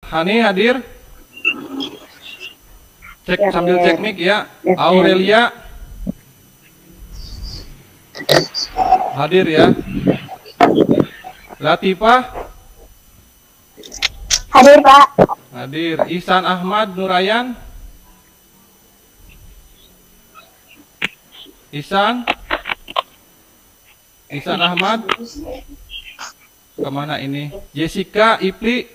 Hani hadir? Cek sambil cek mic ya. Aurelia hadir ya. Latifah Hadir, Pak. hadir. Ihsan Ahmad Nurayan. Ihsan Ahmad kemana ini? Jessica Ipli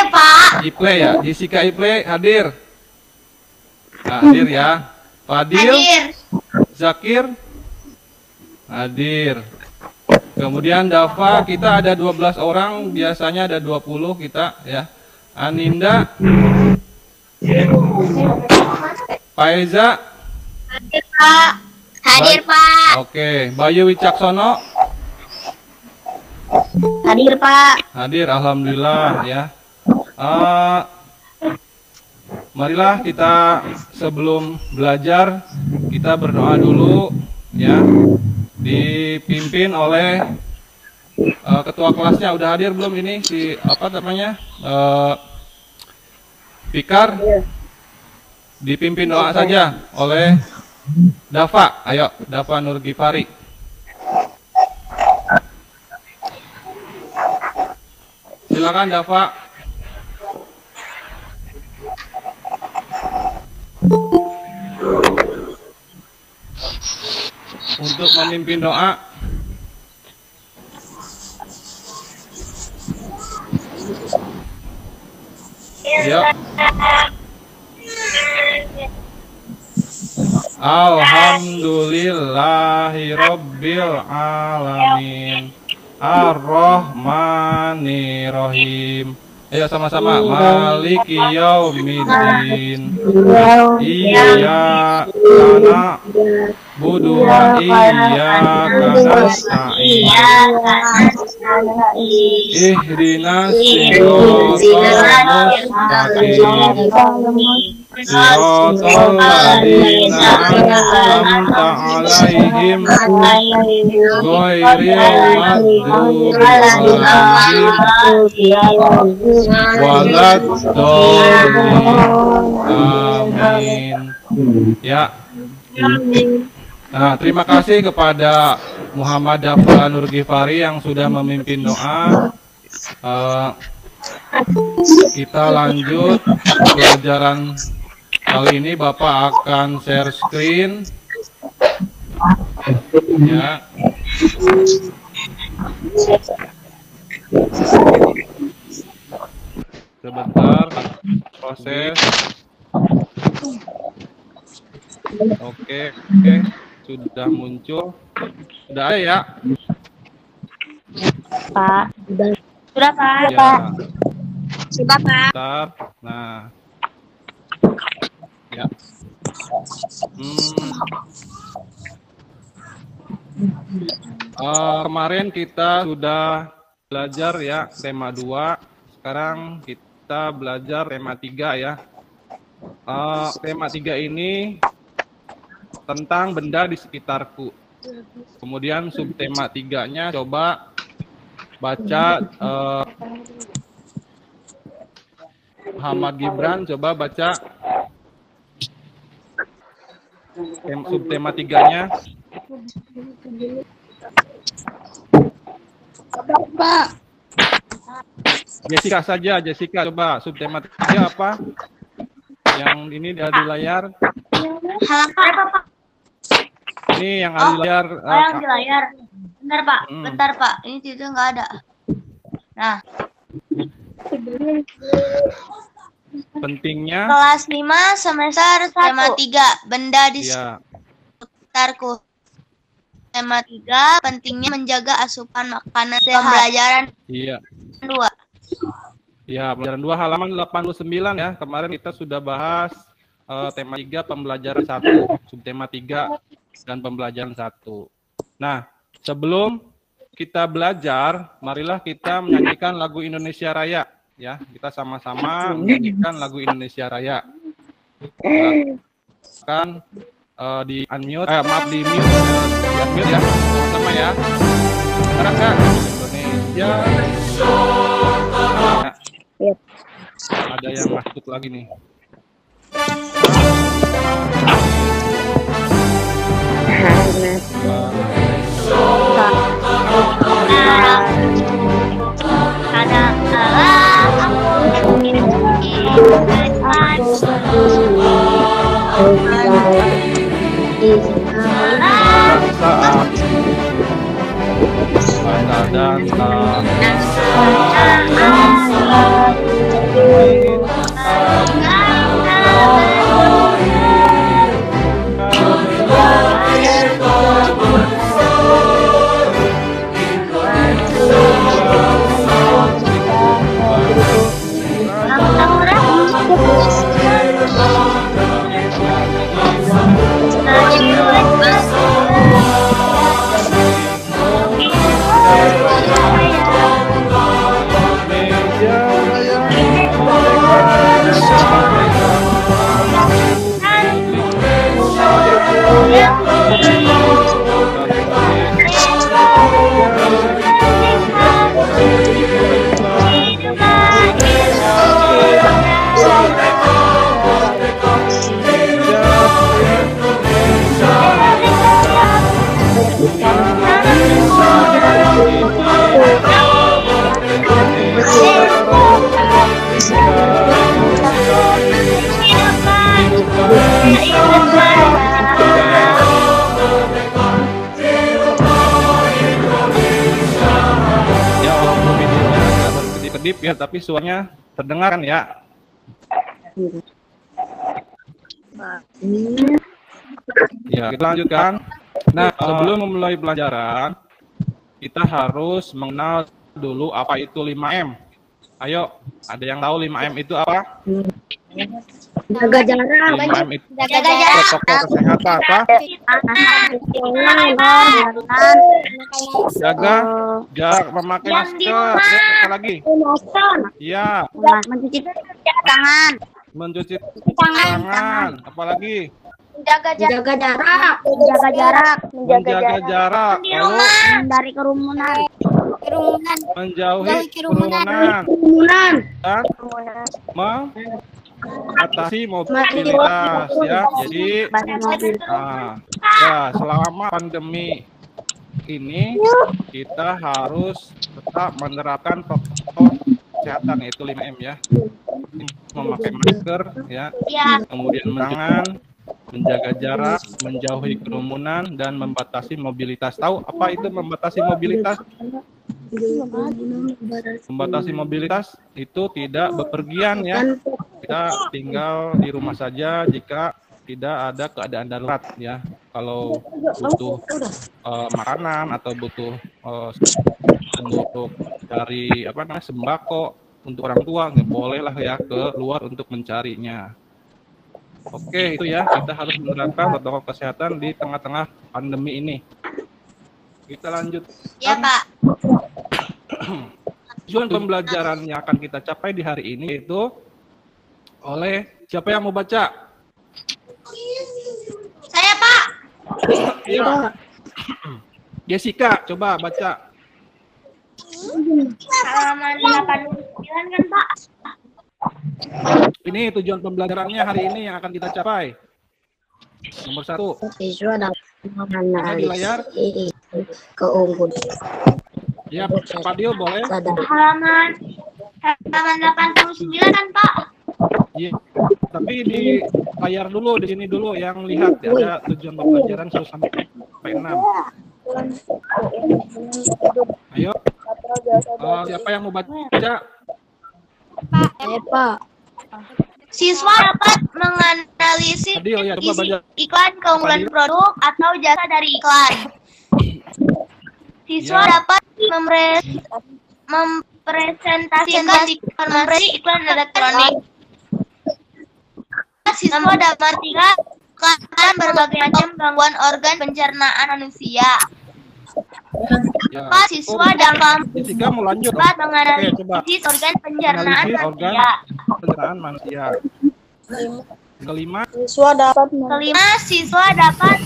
Pak. Iple ya. Jessica Iple hadir. Nah, hadir ya. Fadil Zakir hadir. Kemudian Dava, kita ada 12 orang, biasanya ada 20 kita ya. Aninda, Faiza Hadir, Pak. Hadir, Pak. Oke, Bayu Wicaksono Hadir, Pak. hadir, alhamdulillah ya. Marilah kita sebelum belajar kita berdoa dulu ya. Dipimpin oleh ketua kelasnya. Udah hadir belum ini si apa namanya? Fikar. Dipimpin doa saja oleh Dava. Ayo, Dava Nurgifari. Silakan Dava. Untuk memimpin doa. Ya. Alhamdulillahirabbil alamin. Ar-Rahmanirrahim. Ayo sama-sama. Maliki yaumiddin. Iyyaka na'budu wa iyyaka nasta'in. Ihdinas siratal mustaqim. Siratal ladzina an'amta 'alaihim ghairil maghdubi 'alaihim waladhdallin. Amin. Ya. Nah, terima kasih kepada Muhammad Dava Nurgifari yang sudah memimpin doa. Kita lanjut pelajaran kali ini. Bapak akan share screen. Ya. Sebentar proses. Oke, sudah muncul. Sudah ada ya? Pak. Sudah, Pak. Ya. Sudah, Pak. Bentar. Nah. Ya. Kemarin kita sudah belajar ya tema 2. Sekarang kita belajar tema 3 ya. Tema 3 ini tentang benda di sekitarku. Kemudian subtema 3-nya coba baca Muhammad Gibran, coba baca subtema 3-nya. Pak. Jessica saja, Jessica coba subtema 3 apa? Yang ini ada di layar. Halaman apa, Pak? Ini yang ada di layar. Yang di layar. Bentar, Pak. Bentar, Pak. Ini tidak nggak ada. Nah. Pentingnya Kelas 5 semester 1. Tema 3, benda di ya. sekitarku. Tema 3, pentingnya menjaga asupan makanan sehat. Pembelajaran Iya. 2. Ya, pembelajaran 2 halaman 89 ya. Kemarin kita sudah bahas tema 3 pembelajaran 1, subtema 3 dan pembelajaran 1. Nah, sebelum kita belajar, marilah kita menyanyikan lagu Indonesia Raya ya. Kita sama-sama menyanyikan lagu Indonesia Raya. Kan di unmute, maaf di mute ya, sama ya. Sekarang kan Indonesia Ya. Iya. Ada yang masuk lagi nih. Kedip ya, tapi suaranya terdengar kan ya? Ya, kita lanjutkan. Nah, sebelum memulai pelajaran, kita harus mengenal dulu apa itu 5M. Ayo, ada yang tahu 5M itu apa? Jaga jarak. 5M itu Jaga jarak. protokol kesehatan apa? Jaga jarak, memakai masker. Ya, apa lagi? Iya, Mencuci tangan. mencuci tangan. Apalagi? Jaga jarak. Menjaga jarak. Lalu Dari kerumunan. menjauhi kerumunan dan mengatasi mobilitas ya. Jadi ya, selama pandemi ini kita harus tetap menerapkan protokol kesehatan, yaitu 5M ya. Memakai masker ya, kemudian tangan, menjaga jarak, menjauhi kerumunan, dan membatasi mobilitas. Tahu apa itu membatasi mobilitas? Membatasi mobilitas itu tidak bepergian ya. Kita tinggal di rumah saja jika tidak ada keadaan darurat ya. Kalau butuh makanan atau butuh untuk dari sembako untuk orang tua, nggak boleh lah ya keluar untuk mencarinya. Oke, itu ya, kita harus menerapkan protokol kesehatan di tengah-tengah pandemi ini. Kita lanjut. Ya, Pak. Tujuan pembelajaran yang akan kita capai di hari ini itu oleh siapa yang mau baca? Saya, Pak. Iya. Jessica, coba baca. Halaman 89 kan, Pak? Ini tujuan pembelajarannya hari ini yang akan kita capai. Nomor 1. Siswa dapat Ada di layar. Keunggulan. Ya, Pak Fadil boleh. Halaman 89 kan, Pak? Iya. Tapi di layar dulu, di sini dulu yang lihat ya, ada tujuan pembelajaran 1 sampai 6. Ayo. Siapa yang mau baca? Pak. Siswa dapat menganalisis Fadil, ya, coba baca. iklan, keunggulan Fadil. produk atau jasa dari iklan. Siswa Ya. dapat mempresentasikan informasi iklan elektronik. Siswa dapat mengatakan berbagai macam gangguan organ pencernaan manusia. Ya. Siswa dapat Jessica mau lanjut. menganalisis organ pencernaan Analisis organ manusia. pencernaan manusia. Kelima, Siswa dapat Kelima, siswa dapat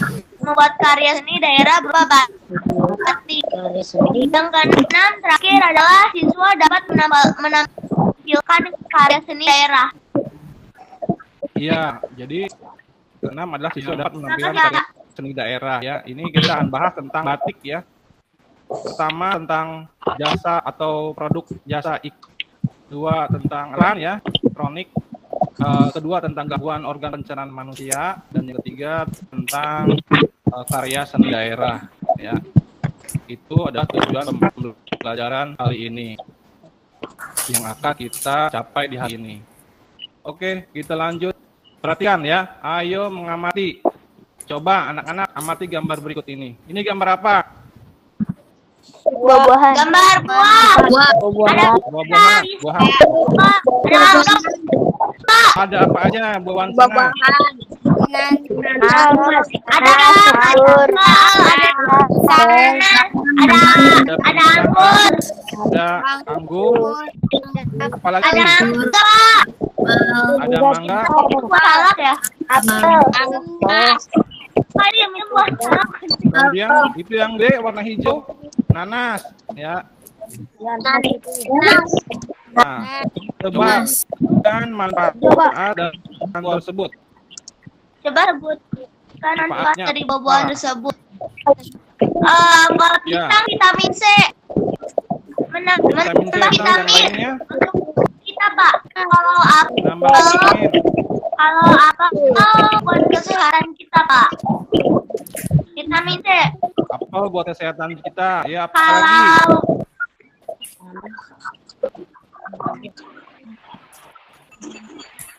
membuat karya seni daerah berupa batik. Yang keenam terakhir adalah siswa dapat menampilkan karya seni daerah. Iya, jadi keenam adalah siswa dapat menampilkan karya seni daerah ya. Ini kita akan bahas tentang batik ya. Pertama tentang jasa atau produk jasa kedua tentang alat ya, elektronik. Kedua tentang gangguan organ pencernaan manusia, dan yang ketiga tentang karya seni daerah ya. Itu adalah tujuan pembelajaran kali ini yang akan kita capai di hari ini. Oke, kita lanjut. Perhatikan ya, ayo mengamati. Coba anak-anak amati gambar berikut ini. Ini gambar apa? Buah-buahan. Gambar buah. Buah-buahan. Buah-buahan. Ada apa aja buah-buahan sana? Ada anggur. Ada anggur. Apalagi? Ada mangga. Ada mangga. Buah salak ya? Kemudian itu yang B warna hijau, nanas ya. Nah, coba dan manfaat dari anggur tersebut. Coba sebutkan manfaat dari buah-buahan tersebut. Kalau pisang vitamin C, menambah vitamin untuk kita Pak. Kalau apa buat kesehatan kita Pak. Vitamin C. Apel buat kesehatan kita. Ya, apa lagi?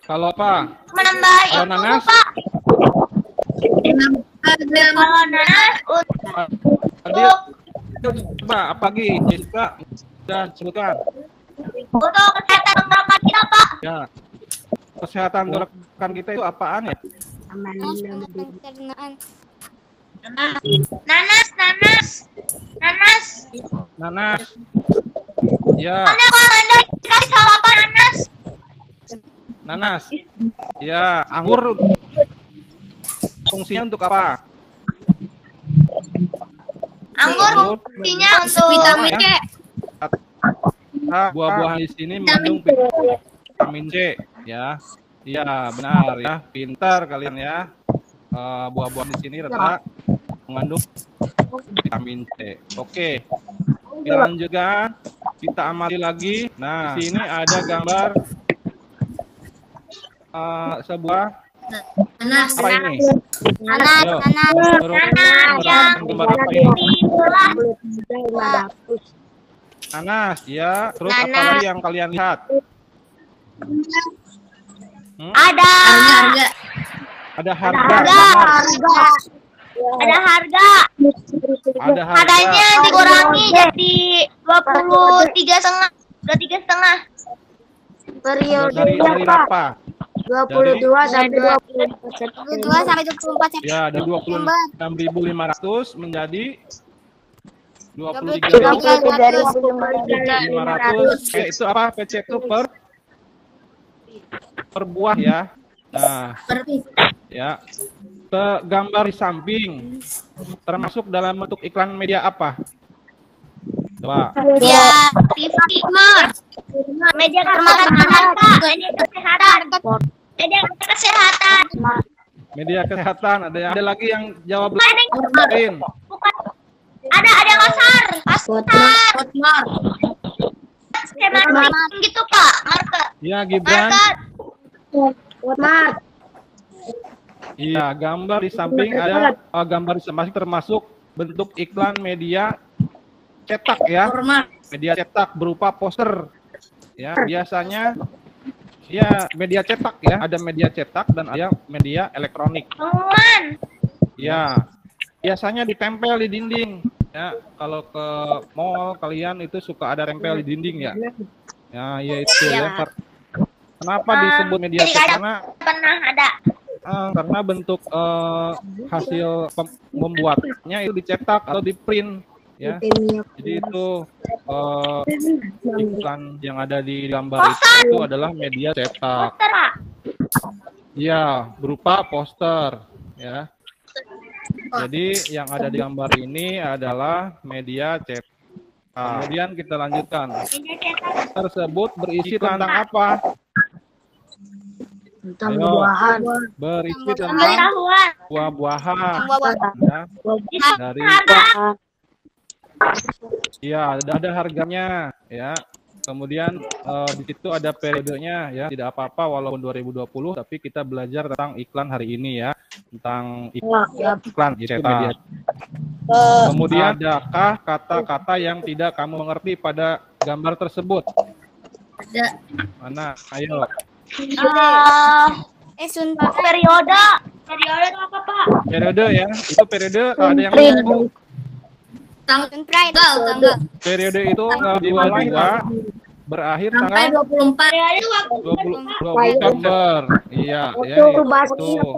Kalau apa? Menambah Kalau itu nanas? Pak. Kalau nanas untuk Coba apa lagi? Jessica dan sebutkan. untuk kesehatan tenggorokan kita Pak. Ya. Kesehatan tenggorokan kita itu apaan ya? Nanas. Ya. Anda kalau Anda dikasih sama apa nanas? Nanas. Ya, anggur fungsinya untuk apa? Anggur fungsinya untuk vitamin C. Buah-buahan di sini mengandung vitamin C, ya. Iya, benar ya. Pintar kalian ya. Buah-buahan di sini ternyata mengandung vitamin C. Oke. Kita lanjutkan. Kita amati lagi. Nah, di sini ada gambar sebuah apa ini? nanas yang Gambar apa ini? dibelah. Nanas, ya. Terus apa lagi yang kalian lihat? Ada Ada harga. ada harga. Ada harga. Harganya dikurangi jadi 23,5. 23,5. Dari apa? 22 sampai 22 sampai 24 September. Ya, dari 26.500 menjadi 23.500. Itu apa? PC itu per buah ya. Nah, ya. Ke gambar di samping termasuk dalam bentuk iklan media apa? Coba. Ya, TV. Media kesehatan. Media kesehatan. Media kesehatan. Ada lagi yang jawab lain. Bukan. Ada kasar. Kasar. Skema gitu Pak. Marker. Ya, Gibran. Marker. Iya, gambar di samping ada gambar di samping termasuk bentuk iklan media cetak ya. Media cetak berupa poster. Ya, biasanya ya media cetak ya, ada media cetak dan ada media elektronik. Ya. Biasanya ditempel di dinding ya. Kalau ke mall kalian itu suka ada tempel di dinding ya. Ya, yaitu ya. Kenapa disebut media cetak? Pernah ada. Karena bentuk hasil membuatnya itu dicetak atau di print ya. Jadi itu iklan yang ada di gambar itu adalah media cetak. Iya, berupa poster ya. Jadi yang ada di gambar ini adalah media cetak. Kemudian kita lanjutkan. Tersebut berisi tentang apa? Tentang Ayo. buah-buahan. Berisi tentang Pengetahuan. buah-buahan. Ya, dari ya ada harganya ya. Kemudian di situ ada periodenya ya. Tidak apa-apa walaupun 2020 tapi kita belajar tentang iklan hari ini ya. Tentang iklan di media. Kemudian adakah kata-kata yang tidak kamu mengerti pada gambar tersebut? Ada. Mana? Ayo. Periode. Periode itu apa, Pak? Periode ya. Itu periode kalau ada yang tahu. Tanggal. Periode itu dimulai berakhir tanggal 24. Periode waktu 20 September. Iya, ya Itu bahasa itu.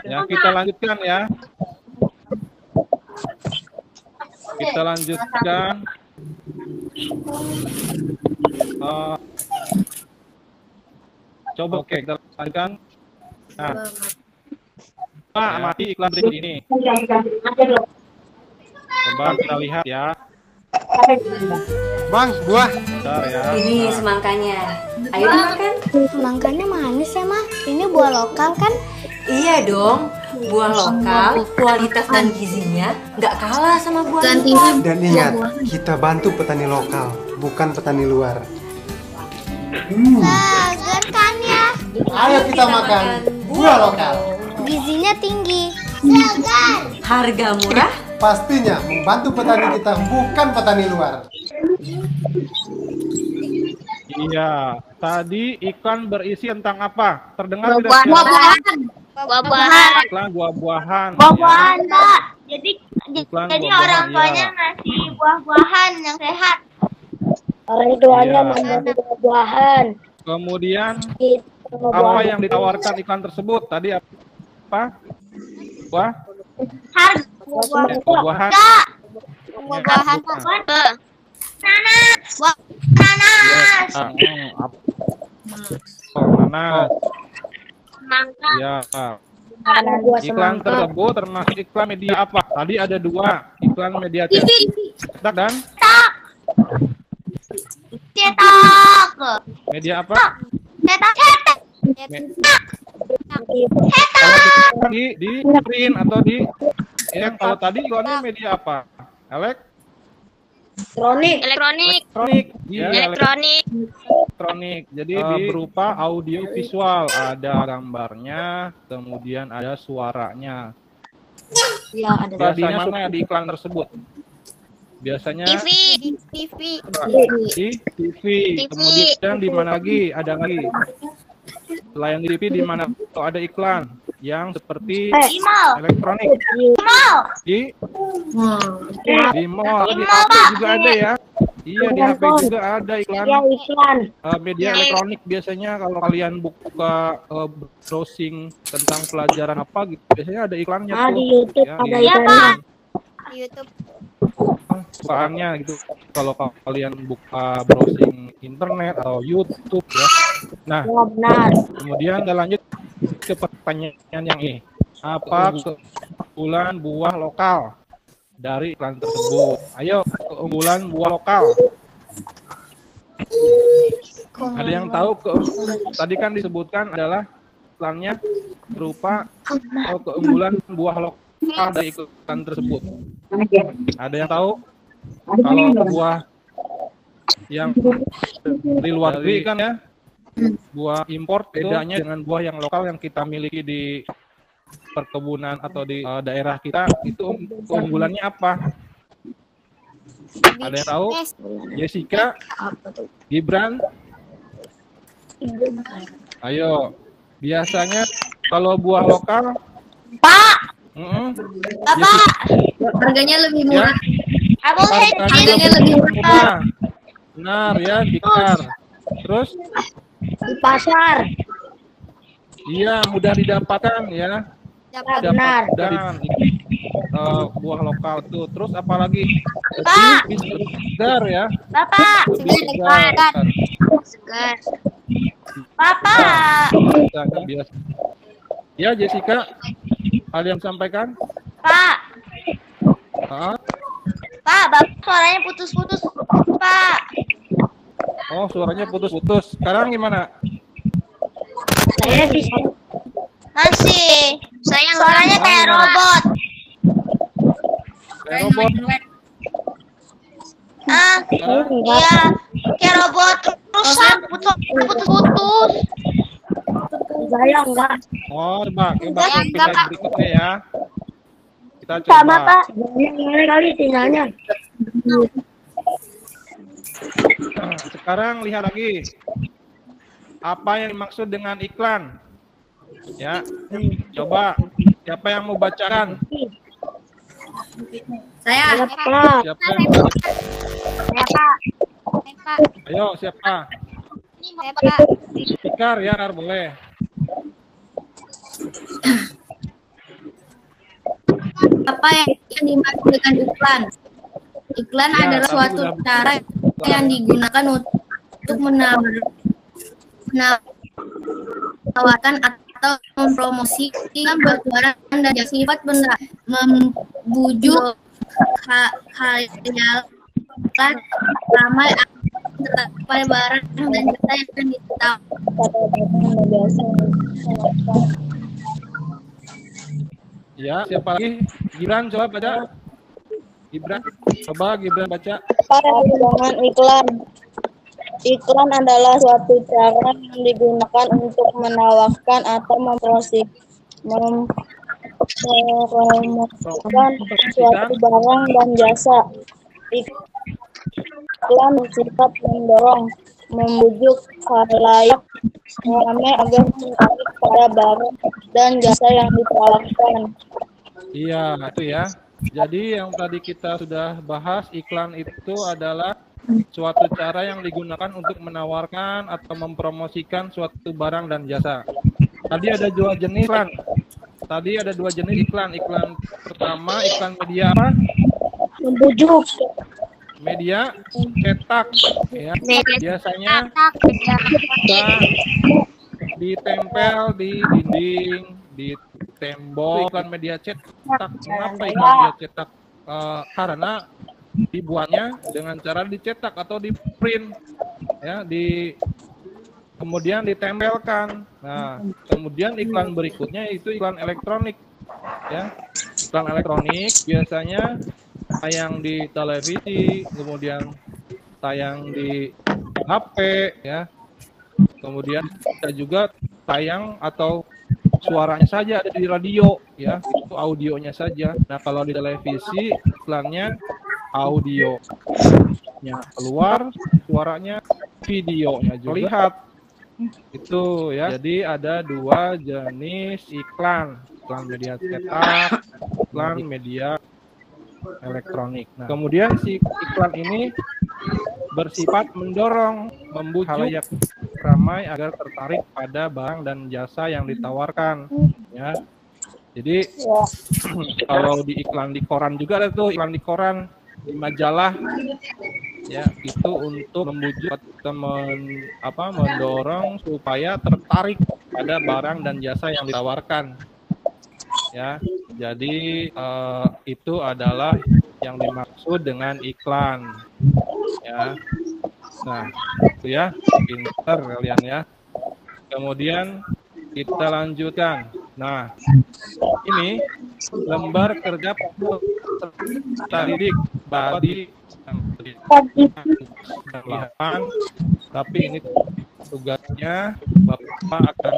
Ya, kita lanjutkan ya. Kita lanjutkan. Coba oke, kita lanjutkan. Nah, mati iklan berikut ini. Coba kita lihat ya. Bang, buah. Bentar ya. Ini semangkanya. Ayo dimakan. Semangkanya manis ya, Ma? Ini buah lokal kan? Iya dong. Buah lokal, kualitas dan gizinya nggak kalah sama buah impor. Dan ingat, kita bantu petani lokal, bukan petani luar. Segar kan ya? Ayo kita makan buah lokal. Gizinya tinggi. Segar. Harga murah. Pastinya membantu petani kita, bukan petani luar. Iya, tadi iklan berisi tentang apa? Terdengar tidak? buah-buahan. Buah-buahan. Iklan buah-buahan. Buah-buahan, Pak. Jadi Iklan jadi buah-buahan, orang tuanya iya. ngasih buah-buahan yang sehat. Orang tuanya Iya. membagi buah-buahan. Kemudian Itu apa yang ditawarkan iklan tersebut? Tadi apa? Buah? Harga Ya, buah-buahan. buah-buahan apa? Nanas. Buah nanas. Nanas. Semangka. Ya. karena buah Iklan semangka. tersebut termasuk iklan media apa? Tadi ada dua, iklan media cetak dan Cetak. media apa? Cetak. Kalau di print atau di yang kalau tadi iklannya media apa? Elektronik. Elektronik. Ya, Elektronik. elektronik. Jadi berupa audio visual, ada gambarnya, kemudian ada suaranya. Ya, ada Biasanya mana di iklan tersebut? Biasanya TV. di TV. Kemudian di mana lagi? Ada lagi. Selain di TV di mana ada iklan yang seperti Di mall. elektronik? Mall. Di mall, Di di mall, HP Pak. juga ada ya. Iya, di HP juga ada iklan. Ya, iklan. Media elektronik biasanya kalau kalian buka browsing tentang pelajaran apa gitu, biasanya ada iklannya Ah, tuh. di YouTube Ya, ada di iklannya. Di YouTube. bukaannya gitu. Kalau kalian buka browsing internet atau YouTube ya. Nah, Ya, benar. kemudian kita lanjut ke pertanyaan yang ini. Apa keunggulan buah lokal dari iklan tersebut? Ayo, keunggulan buah lokal. Ada yang tahu tadi kan disebutkan adalah iklannya berupa keunggulan buah lokal dari iklan tersebut. Ada yang tahu kalau buah yang dari luar negeri kan ya, buah impor bedanya dengan buah yang lokal yang kita miliki di perkebunan atau di daerah kita, itu keunggulannya apa? Ada yang tahu? Jessica, Gibran, ayo. Biasanya kalau buah lokal, Pak. Bapak, Harganya lebih ya, harganya lebih murah. Benar ya, Dikar. Terus, Di pasar. iya mudah didapatkan ya. Benar. Dari buah lokal tuh. Terus apalagi? Pak. Lebih segar ya. Bapak. Lebih segar. Segar. Bapak. Biasa. Ya, Jessica. Ada yang sampaikan? Pak, Ah? Pak, Bapak suaranya putus-putus, Pak. Oh, suaranya putus-putus. Sekarang gimana? Saya bisa. Masih. Suaranya kayak robot. Kayak robot. Ah, iya. Kayak robot rusak, putus-putus. Saya enggak. Oh, coba Enggak, kita Pak. berikutnya ya. Kita Sama, coba. Pak. Boleh kali sinyalnya. Sekarang lihat lagi. Apa yang dimaksud dengan iklan? Ya. Coba siapa yang mau bacakan? Saya. Siapa yang mau bacakan? Pak. Ayo, siapa? Pak. Speaker ya, boleh. Apa yang dimaksud dengan iklan? Iklan Ya, adalah tadi suatu udah- cara yang digunakan untuk menawarkan atau mempromosikan barang dan jasa sifat benda, membujuk khayal ramai pada barang dan jasa yang ditawarkan. Ya, siapa lagi? Gibran, coba baca. Gibran, coba Gibran baca. Dengan iklan. Iklan adalah suatu cara yang digunakan untuk menawarkan atau mempromosikan suatu barang dan jasa. Iklan bersifat mendorong, membujuk khalayak ramai agar tertarik pada barang dan jasa yang ditawarkan. Iya, itu ya. Jadi yang tadi kita sudah bahas, iklan itu adalah suatu cara yang digunakan untuk menawarkan atau mempromosikan suatu barang dan jasa. Tadi ada dua jenis iklan. Tadi ada dua jenis iklan. Iklan pertama, iklan media apa? Membujuk. Media cetak. Ya. Biasanya kita ditempel di dinding, di tembok. Iklan media cetak. Kenapa iklan media cetak? Karena dibuatnya dengan cara dicetak atau di print, ya, kemudian ditempelkan. Nah, kemudian iklan berikutnya itu iklan elektronik, ya. Iklan elektronik biasanya tayang di televisi, kemudian tayang di HP, ya. Kemudian kita juga tayang atau suaranya saja ada di radio, ya, itu audionya saja. Nah, kalau di televisi iklannya audionya keluar, suaranya, videonya juga lihat. Itu ya. Jadi ada dua jenis iklan, iklan media cetak, iklan media elektronik. Nah, kemudian si iklan ini bersifat mendorong, membujuk khalayak ramai agar tertarik pada barang dan jasa yang ditawarkan, ya. Jadi kalau di iklan di koran juga ada tuh, iklan di koran, di majalah, ya, itu untuk membujuk atau mendorong supaya tertarik pada barang dan jasa yang ditawarkan, ya. Jadi itu adalah yang dimaksud dengan iklan, ya. Nah, itu ya, pintar kalian ya. Kemudian kita lanjutkan. Nah, ini lembar kerja peserta didik bagi tapi ini tugasnya Bapak akan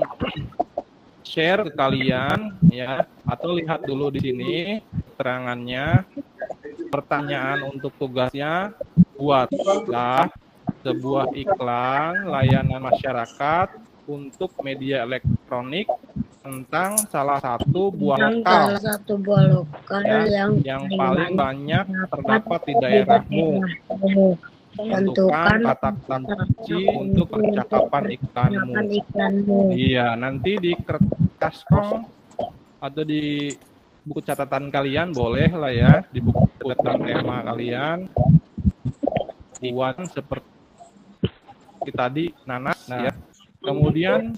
share ke kalian, ya, atau lihat dulu di sini keterangannya. Pertanyaan untuk tugasnya, buatlah sebuah iklan layanan masyarakat untuk media elektronik tentang salah satu buah lokal, ya, yang paling banyak terdapat di daerahmu. Tentukan kata kunci untuk percakapan iklanmu. Iya, nanti di kertas atau di buku catatan kalian boleh lah ya, di buku catatan tema kalian buat seperti tadi nanas, ya. Kemudian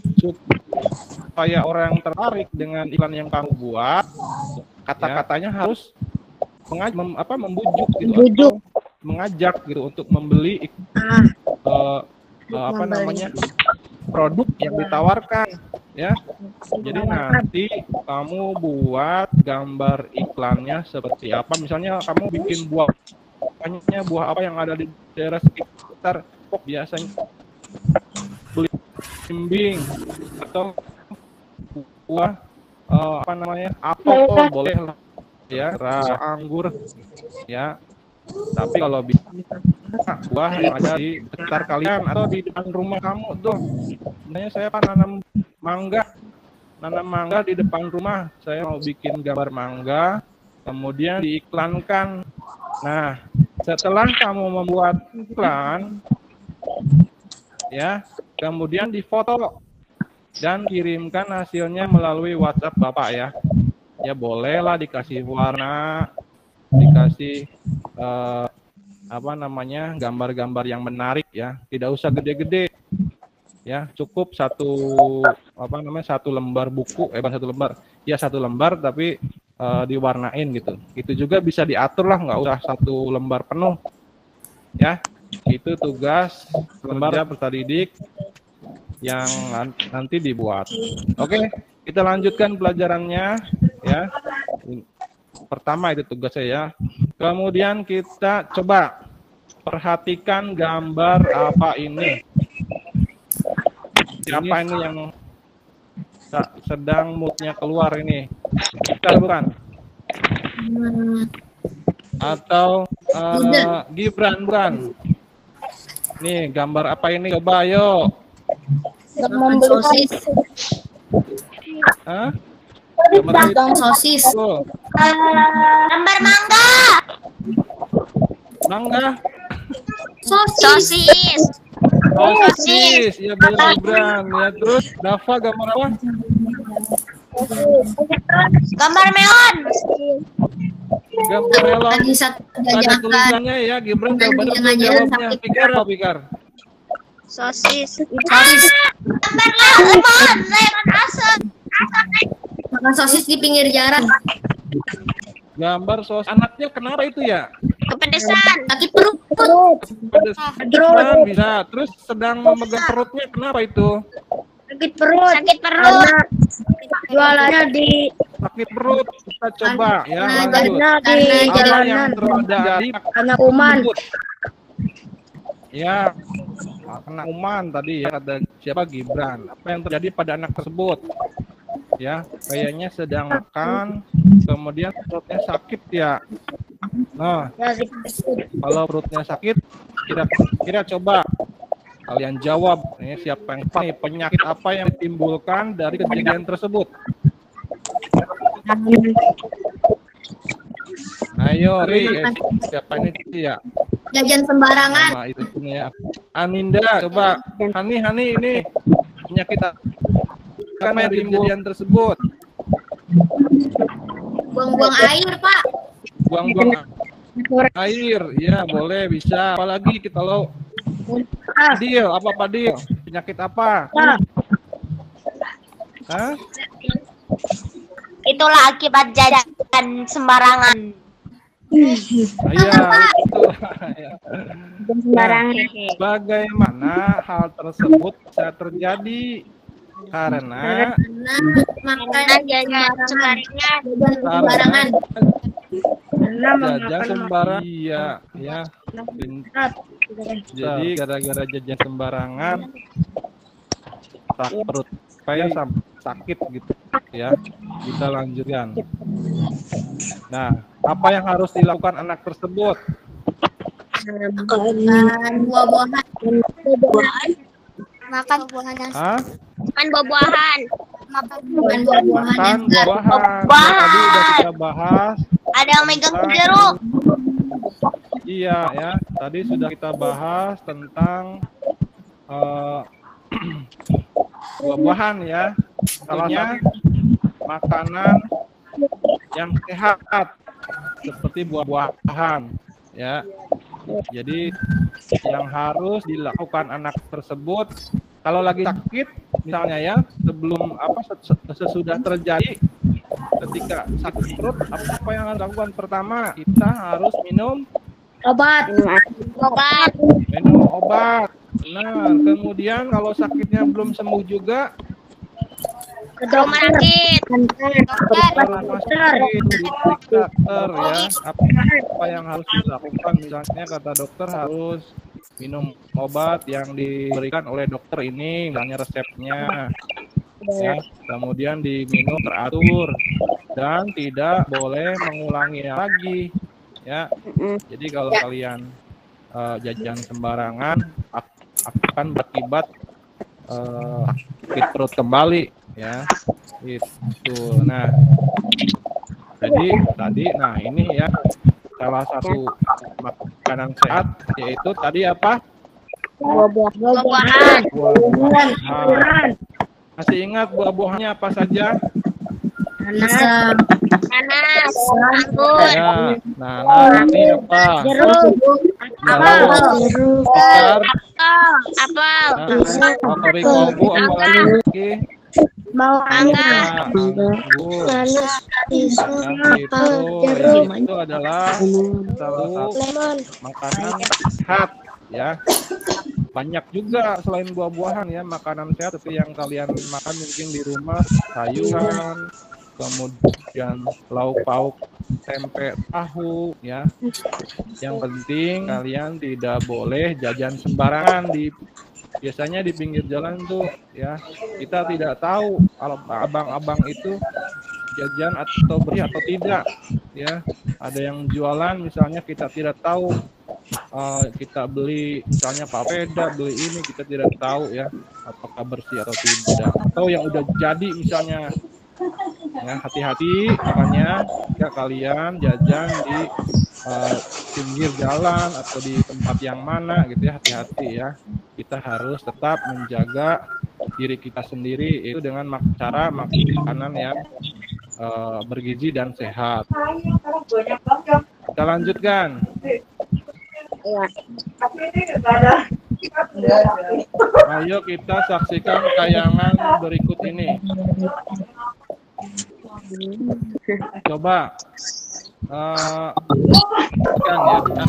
supaya orang tertarik dengan iklan yang kamu buat, kata-katanya harus membujuk gitu, atau mengajak gitu untuk membeli produk yang ditawarkan, ya. Jadi nanti kamu buat gambar iklannya seperti apa, misalnya kamu bikin buah apa yang ada di daerah sekitar, kok biasanya beli bimbing atau buah apel boleh lah, ya, anggur, ya. Tapi kalau bisa buah yang ada di sekitar kalian atau di depan rumah kamu tuh, sebenarnya saya nanam mangga di depan rumah, saya mau bikin gambar mangga, kemudian diiklankan. Nah, setelah kamu membuat iklan, ya, kemudian difoto dan kirimkan hasilnya melalui WhatsApp Bapak, ya. Ya bolehlah dikasih warna, dikasih gambar-gambar yang menarik, ya. Tidak usah gede-gede, ya. Cukup satu lembar buku, satu lembar tapi diwarnain gitu. Itu juga bisa diatur lah, nggak usah satu lembar penuh, ya. Itu tugas lembar peserta didik yang nanti dibuat. Oke, kita lanjutkan pelajarannya, ya. Pertama itu tugas saya. Kemudian kita coba perhatikan gambar apa ini. Apa ini yang sedang moodnya keluar ini? Kita bukan? Atau Gibran bukan? Nih gambar apa ini? Coba ayo. Sosis. Hah? Potong sosis. Gambar mangga. Mangga. Sosis. Sosis. Ya benar Gibran. Ya terus Dava gambar apa? Gambar melon. Gambar melon. Lagi satu Ada tulisannya, ya. Gibran jawabnya. Pikar. Sosis. Gambar lemon asam. Makan sosis di pinggir jalan. Gambar sosis. Anaknya kenapa itu ya? Kepedesan. Sakit perut. Pedesan bisa. Terus sedang memegang perutnya, kenapa itu? Sakit perut. Jualannya di Sakit perut. Kita coba, ya. karena di Apa yang jalanan terjadi? karena kuman. Ya, kena kuman tadi, ya, kata siapa? Gibran. Apa yang terjadi pada anak tersebut? Ya, kayaknya sedang makan, kemudian perutnya sakit, ya. Nah, kalau perutnya sakit, kira-kira coba kalian jawab, ini siapa yang penyakit apa yang ditimbulkan dari kejadian tersebut? Ayo, siapa ini, ya? Jajan sembarangan. Nah, itu ya. Aninda, coba. Hani ini penyakit apa yang kejadian tersebut? Buang-buang air, Pak. Buang-buang air, ya boleh, bisa. Apalagi kita lo Padil, apa Padil? Penyakit apa? Hah? Itulah akibat jajan sembarangan. Iya, itu. Sembarangan. Bagaimana hal tersebut bisa terjadi? Karena Makanan Jajan sembarangan. jajan sembarangan, iya, ya. Jadi gara-gara jajan sembarangan, perut kayak sakit gitu, ya. Kita lanjutkan. Nah, apa yang harus dilakukan anak tersebut? Makan buah-buahan. Makan buah-buahan. Hah? Makan buah-buahan. Makan buah-buahan. Makan buah-buahan. Ya, tadi udah kita bahas. Ada yang megang jeruk. Iya, ya. Tadi sudah kita bahas tentang buah-buahan, ya. Salahnya makanan yang sehat seperti buah-buahan, ya. Jadi yang harus dilakukan anak tersebut kalau lagi sakit, misalnya, ya, sebelum sesudah terjadi ketika sakit perut, apa yang harus dilakukan? Pertama, kita harus minum Obat. minum obat. Nah, kemudian kalau sakitnya belum sembuh juga, Rumah sakit. setelah sakit diperiksa dokter ya. Apa yang harus dilakukan? Misalnya kata dokter harus minum obat yang diberikan oleh dokter ini, misalnya resepnya. Ya, kemudian diminum teratur dan tidak boleh mengulanginya lagi. Ya, jadi kalau kalian jajan sembarangan akan berakibat sakit perut kembali, ya. Itu. Nah, jadi tadi, nah ini ya salah satu makanan sehat yaitu tadi apa? Buah-buahan. Buah-buahan. Masih ingat buah-buahannya apa saja? Pisang. Nanas. Anggur. Ya, nah ini apa? Jeruk. Jeruk. Pisang. Apel. Motorik kolbu apa lagi? Mangga. Anggur. Itu adalah satu makanan sehat ya. Banyak juga selain buah-buahan ya makanan sehat seperti yang kalian makan mungkin di rumah, sayuran, kemudian lauk pauk, tempe, tahu ya. Yang penting kalian tidak boleh jajan sembarangan biasanya di pinggir jalan tuh ya. Kita tidak tahu kalau abang-abang itu jajan atau beli atau tidak ya. Ada yang jualan misalnya kita tidak tahu, kita beli misalnya papeda, beli ini kita tidak tahu ya apakah bersih atau tidak, atau yang udah jadi misalnya ya. Hati-hati makanya ya kalian jajan di pinggir jalan atau di tempat yang mana gitu ya, hati-hati ya. Kita harus tetap menjaga diri kita sendiri itu dengan cara makan makanan yang bergizi dan sehat. Kita lanjutkan. Ayo kita saksikan tayangan berikut ini. Coba kan ya.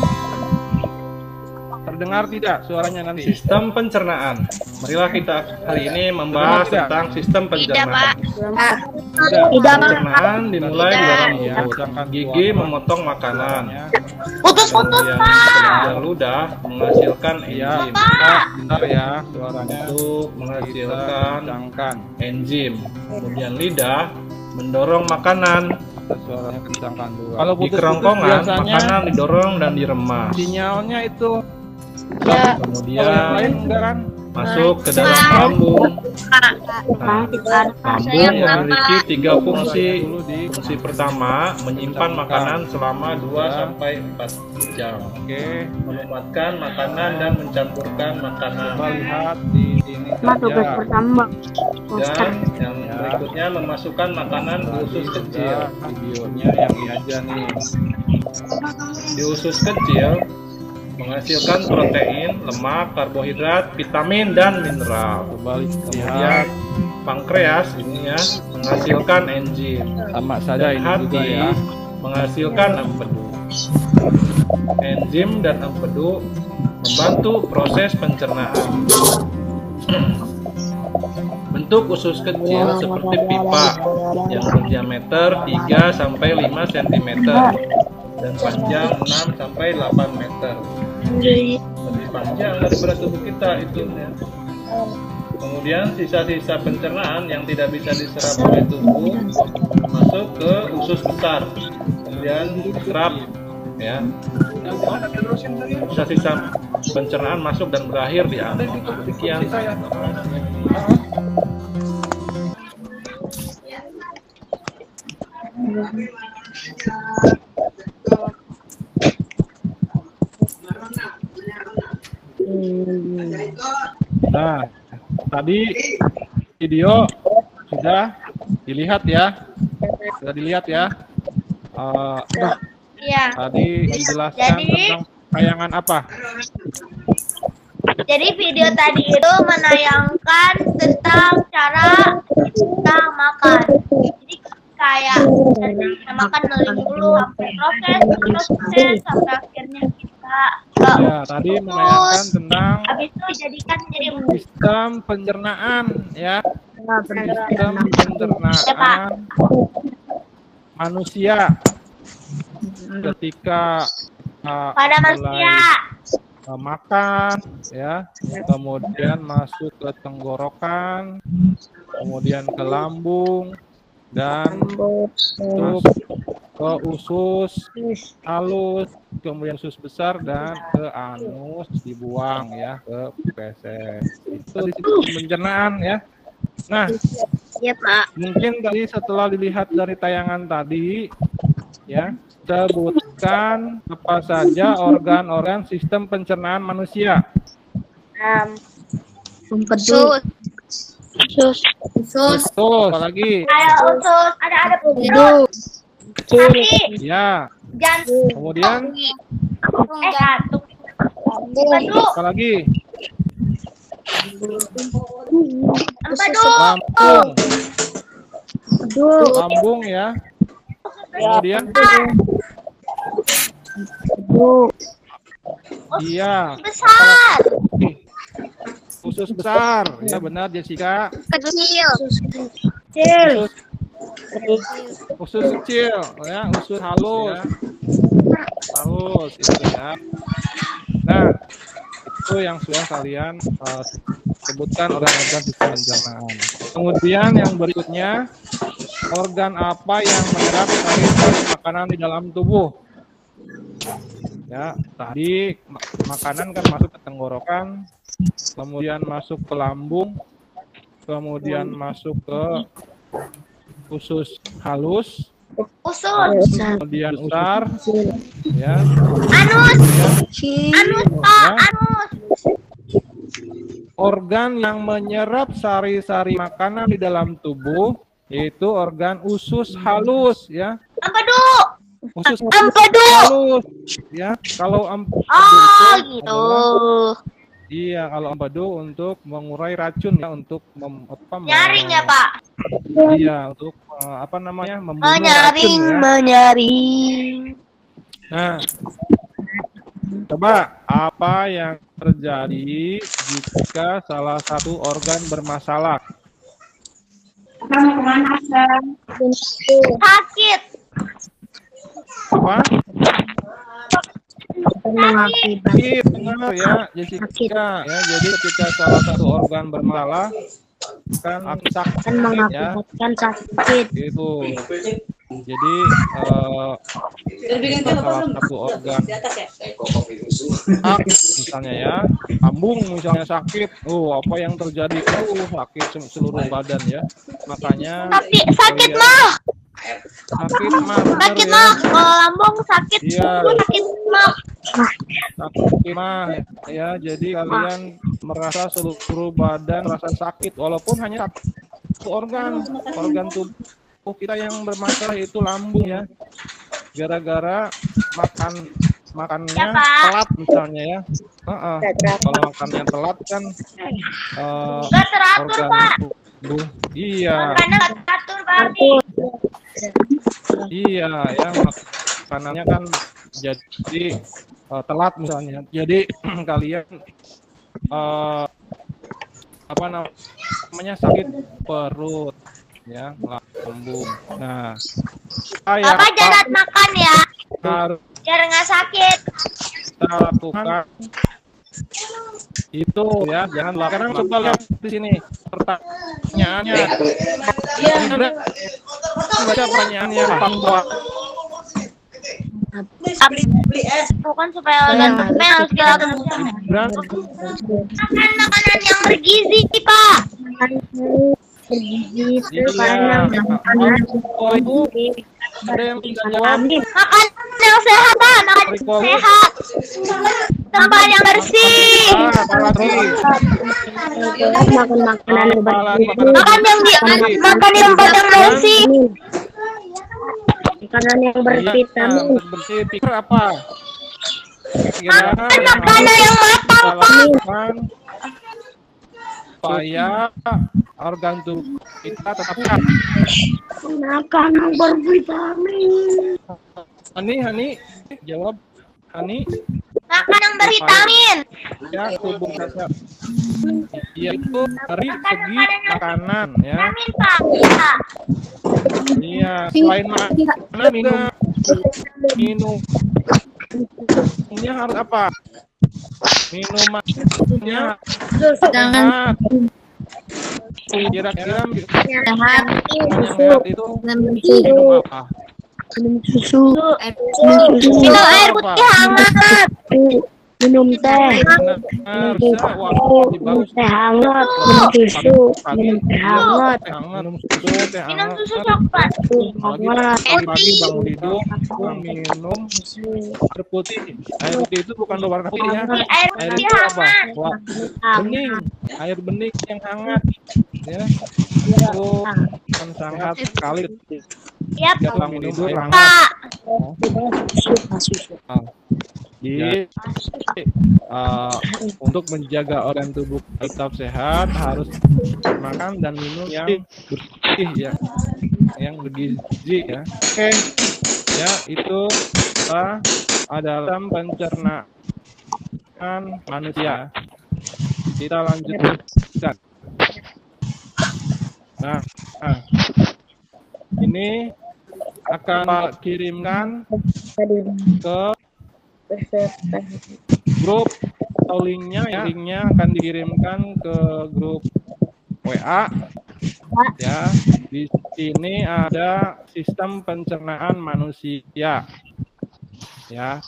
Terdengar tidak suaranya nanti? Sistem pencernaan. Marilah kita hari ini membahas tentang sistem pencernaan. Pencernaan dimulai di dalam mulut. Gigi memotong makanan. Kemudian ludah menghasilkan enzim. Bentar ya suaranya. Untuk menghasilkan enzim. Kemudian lidah mendorong makanan. Suaranya kencangkan dulu. Kalau di kerongkongan makanan didorong dan diremas. Sinyalnya itu ya. Kemudian masuk ke dalam lambung. Lambung memiliki 3 fungsi. Fungsi pertama menyimpan makanan selama 2-4 jam. Oke, melumatkan makanan dan mencampurkan makanan. Coba lihat di sini saja. Dan yang berikutnya memasukkan makanan ke usus kecil. Videonya yang ini aja nih. Di usus kecil menghasilkan protein, lemak, karbohidrat, vitamin, dan mineral. Kemudian pankreas ini ya menghasilkan enzim. Sama saja ini juga ya. Menghasilkan empedu. Enzim dan empedu membantu proses pencernaan. Bentuk usus kecil seperti pipa yang berdiameter 3-5 cm dan panjang 6-8 meter. Lebih panjang daripada tubuh kita itu ya. Kemudian sisa-sisa pencernaan yang tidak bisa diserap oleh tubuh masuk ke usus besar, kemudian diserap ya. Sisa-sisa pencernaan masuk dan berakhir di anus. Demikian. Nah, tadi video sudah dilihat ya, Iya. Tadi dijelaskan tentang tayangan apa? Jadi video tadi itu menayangkan tentang cara kita makan. Jadi kayak kita makan dari dulu sampai proses sampai akhirnya kita Ya, tadi menanyakan tentang habis itu dijadikan jadi sistem pencernaan ya. Sistem Ya, Pak. pencernaan manusia ketika pada manusia. makan ya, kemudian masuk ke tenggorokan, kemudian ke lambung dan masuk ke usus halus, kemudian usus besar dan ke anus dibuang ya ke feses. Itu disebut pencernaan ya. Nah, Iya, Pak. mungkin tadi setelah dilihat dari tayangan tadi ya, sebutkan apa saja organ-organ sistem pencernaan manusia. Empedu. Usus. Tuh, apalagi? Ada usus, ada Empedu. hati, Ya. jantung, Kemudian jantung, empedu, apalagi? empedu, Lambung. Lambung ya. Kemudian iya. besar, Usus besar. Ya benar Jessica. kecil, Usus kecil ya, usus halus. Ya. Halus itu ya. Nah, itu yang sudah kalian sebutkan organ-organ sistem pencernaan. Kemudian yang berikutnya, organ apa yang menyerap sari-sari makanan di dalam tubuh? Ya, tadi makanan kan masuk ke tenggorokan, kemudian masuk ke lambung, kemudian masuk ke usus halus, usus, kemudian usar, ya, anus, anus, Pak, ya. anus, Organ yang menyerap sari-sari makanan di dalam tubuh yaitu organ usus halus ya. empedu, Usus empedu, halus ya. Kalau empedu oh itu gitu, adalah- iya, kalau empedu untuk mengurai racun ya, untuk nyaring ya Pak, Iya, untuk apa namanya? Membunuh menyaring, racun ya. menyaring, Nah, coba apa yang terjadi jika salah satu organ bermasalah? sakit, Apa? Mengakibatkan Iya, benar ya, Jessica. Ya, jadi ketika salah satu organ bermasalah kan sakit ya, mengakibatkan sakit. gitu. Jadi salah satu organ misalnya ya, lambung misalnya sakit, apa yang terjadi? Sakit seluruh badan ya. Makanya sakit kalian- mah, sakit mah, benar sakit ya. mah, kalau lambung sakit, Iya. sakit mah, Sakit mah ya, jadi kalian merasa seluruh badan merasa sakit walaupun hanya satu organ tubuh kita yang bermasalah itu lambung ya, gara-gara makannya Ya, Pak. telat misalnya ya. Kalau makannya telat kan nggak teratur organ Pak, tubuh iya karena nggak teratur berarti, iya ya, makanannya kan jadi telat misalnya, jadi kalian apa namanya sakit perut ya, lambung. Nah, Bapak jangan makan ya, harus biar nggak sakit, kita lakukan itu ya, jangan lupa. Sekarang coba lihat di sini pertanyaannya. Iya, baca pertanyaannya Pak. bukan supaya organ tubuhnya harus dilakukan. Dan Makan makanan yang bergizi Pak, Bergizi iya, karena oh, Ibu ada yang bisa jawab? makan yang sehat Pak, makan yang sehat, tempat yang bersih, Apalagi makan makanan yang bergizi, makan yang bersih, makanan yang bervitamin, bersih. Pikir apa? Kira-kira makanan yang matang Pak, supaya organ tubuh kita tetap sehat. Makanan bervitamin. Hani, jawab. Hani, Makan yang bervitamin. ya tubuh kita sehat. Yaitu dari segi makanan, ya. Vitamin, Pak. Ya. Iya, selain makanan minumnya harus apa? Minumannya sehat. Kira-kira yang sehat itu minum apa? Minum susu. Minum air putih hangat. Minum teh. Benar, bisa. Wah, Minum teh hangat. Minum susu. Minum teh hangat. minum susu, teh Minum hangat. susu coklat. Pagi bangun tidur, minum air putih. Air putih itu bukan berwarna putih ya. Air Air putih itu apa? hangat. Wah, bening. Air bening yang hangat. Ya. Itu kan sangat sekali Yap, ketika minum air hangat. Pak. Jadi untuk menjaga organ tubuh tetap sehat harus makan dan minum yang bersih ya, yang bergizi ya. Oke, ya itu adalah pencernaan manusia. Kita lanjutkan. Nah, ini akan Pak kirimkan ke grup atau linknya ya, linknya akan dikirimkan ke grup WA ya. Di sini ada sistem pencernaan manusia ya.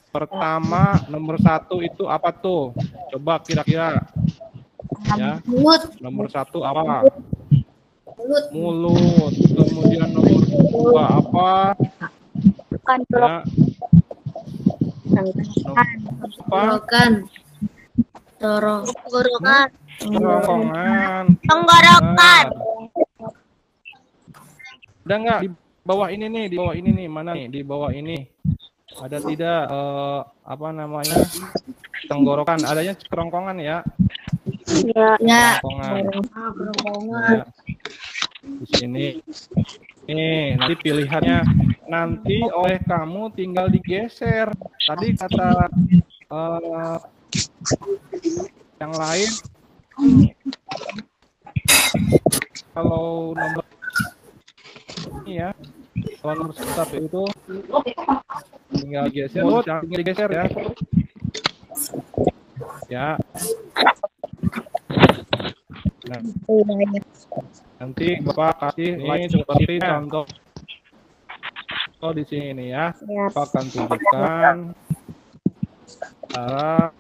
Pertama nomor 1 itu apa tuh? Coba kira-kira ya. Nomor 1 apa? Mulut. Kemudian nomor 2 apa? Ya. Tenggorokan. Tenggorokan. Kerongkongan. Tenggorokan. Udah nggak di bawah ini nih, di bawah ini nih, mana nih? Di bawah ini ada tidak apa namanya tenggorokan? Adanya kerongkongan ya. Ya. Kerongkongan. Ya. Di sini. Nanti pilihannya nanti oleh kamu tinggal digeser. Tadi kata yang lain kalau nomor ini ya, kalau nomor 1 itu tinggal geser, tinggal digeser ya. Ya. Nah, nanti Bapak kasih ini seperti contoh di sini nih ya. Bapak akan tunjukkan cara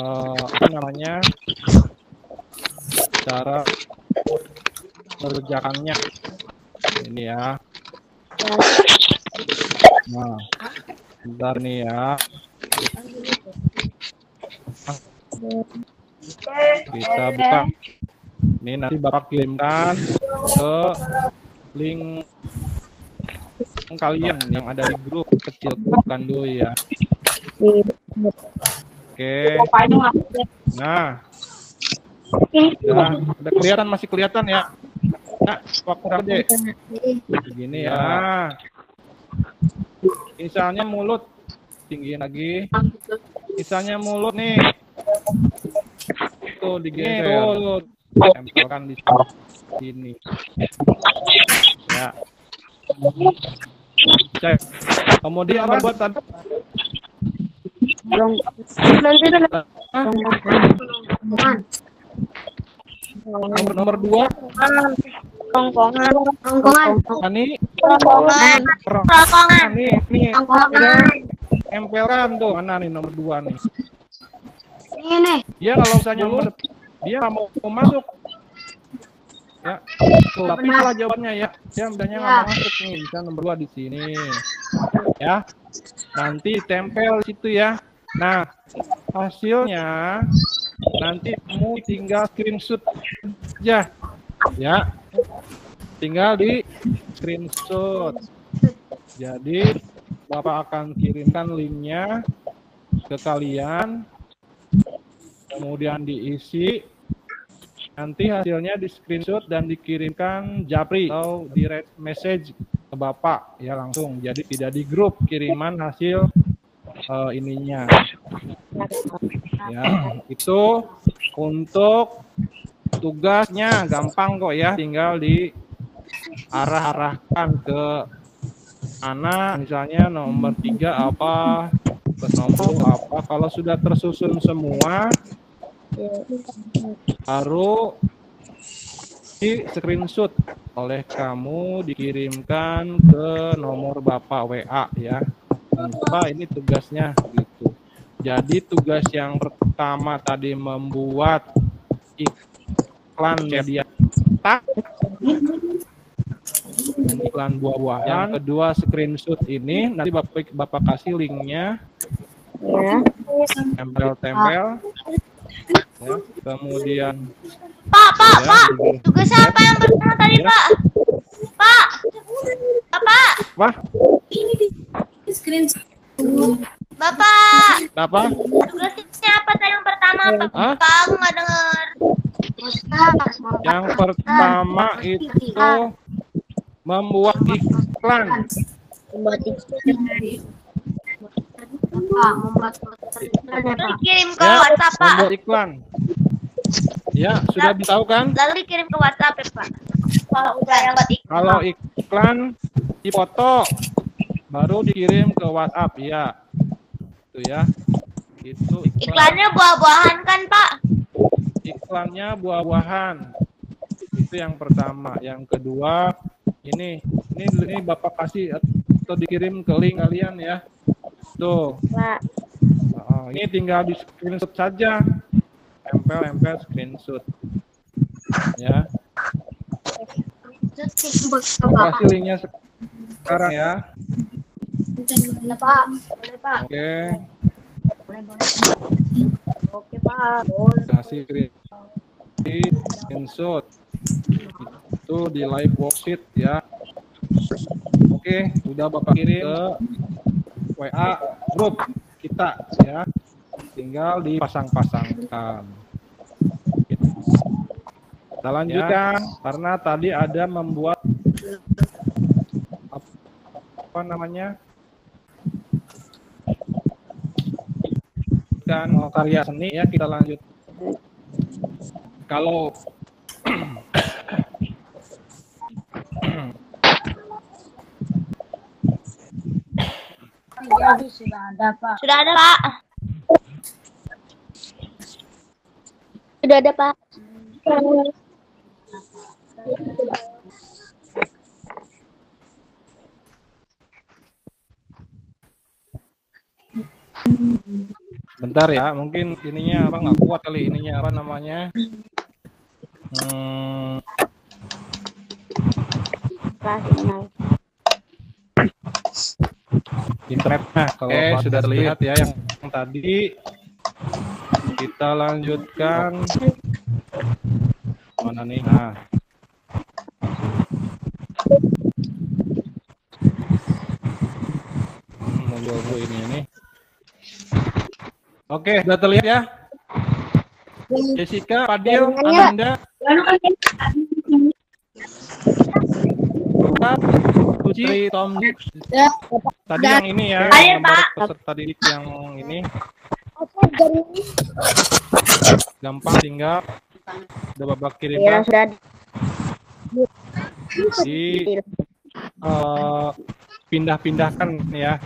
apa namanya, cara mengerjakannya ini ya. Nah, bentar nih ya. Kita buka. Ini nanti Bapak kirimkan ke link kalian yang ada di grup kecil bukan dulu ya. Oke. Nah, udah kelihatan, masih kelihatan ya. Nah, waktu aja. Begini ya. Misalnya mulut, tinggiin lagi. Misalnya mulut nih. Tuh digeser. Tempelkan di sini. Ya. Cek. Kemudian apa buat tadi? Nomor 2. Kerongkongan. Ini Kerongkongan. Nih. Tempelkan tuh. Mana nih nomor 2 nih? Ini. Dia kalau misalnya dia nggak mau masuk. Ya, tapi salah jawabannya ya. Dia mudahnya nggak mau masuk nih. Bisa nomor 2 di sini. Ya. Nanti tempel situ ya. Nah, hasilnya nanti kamu tinggal screenshot aja. Ya. Tinggal di screenshot. Jadi Bapak akan kirimkan linknya ke kalian. kemudian diisi, nanti hasilnya di screenshot dan dikirimkan japri atau direct message ke Bapak ya langsung. Jadi tidak di grup kiriman hasil ininya. Ya, itu untuk tugasnya gampang kok ya, tinggal diarahkan ke anak, misalnya nomor 3 apa, terus nomor apa. Kalau sudah tersusun semua, baru di screenshot oleh kamu, dikirimkan ke nomor Bapak WA ya. Pak, ini tugasnya gitu. Jadi tugas yang pertama tadi membuat iklan media iklan buah-buahan. Yang kedua screenshot ini nanti Bapak kasih linknya, tempel-tempel. Ya, kemudian Pak, tugas apa yang pertama tadi, Pak? Bapak. Bapak. Tugasnya apa tadi yang pertama, Pak? Aku nggak dengar. Yang pertama itu membuat iklan. Dikirim ke WhatsApp, Pak. Membuat iklan. Ya, sudah tahu kan? Lalu dikirim ke WhatsApp ya, Pak. Kalau iklan dipoto, baru dikirim ke WhatsApp ya. Itu ya. Itu iklannya buah-buahan kan, Pak? Iklannya buah-buahan. Itu yang pertama. Yang kedua, ini Bapak kasih atau dikirim ke link kalian ya. Tuh. Ini tinggal di screenshot saja. Tempel screenshot. Ya. Kasih linknya sekarang ya. Oke, Pak. Kasih screenshot. Itu di live worksheet ya. Oke, udah Bapak kirim ke WA grup kita ya. Tinggal dipasang-pasangkan. Kita lanjutkan ya, karena tadi ada membuat apa namanya? Dan karya seni ya, kita lanjut. Kalau sudah ada, Pak. Sudah ada, Pak. Bentar ya, mungkin ininya apa nggak kuat kali, ininya apa namanya? Internetnya. Kalau sudah terlihat ya yang tadi. Kita lanjutkan. Mana nih? Nah. Muncul dulu ini. Oke, sudah terlihat ya? Jessica, Fadil, Ananda. Putri, Tom, tadi yang ini ya, nomor peserta didik yang ini. Gampang, tinggal udah Bapak kirimkan di pindah-pindahkan ya,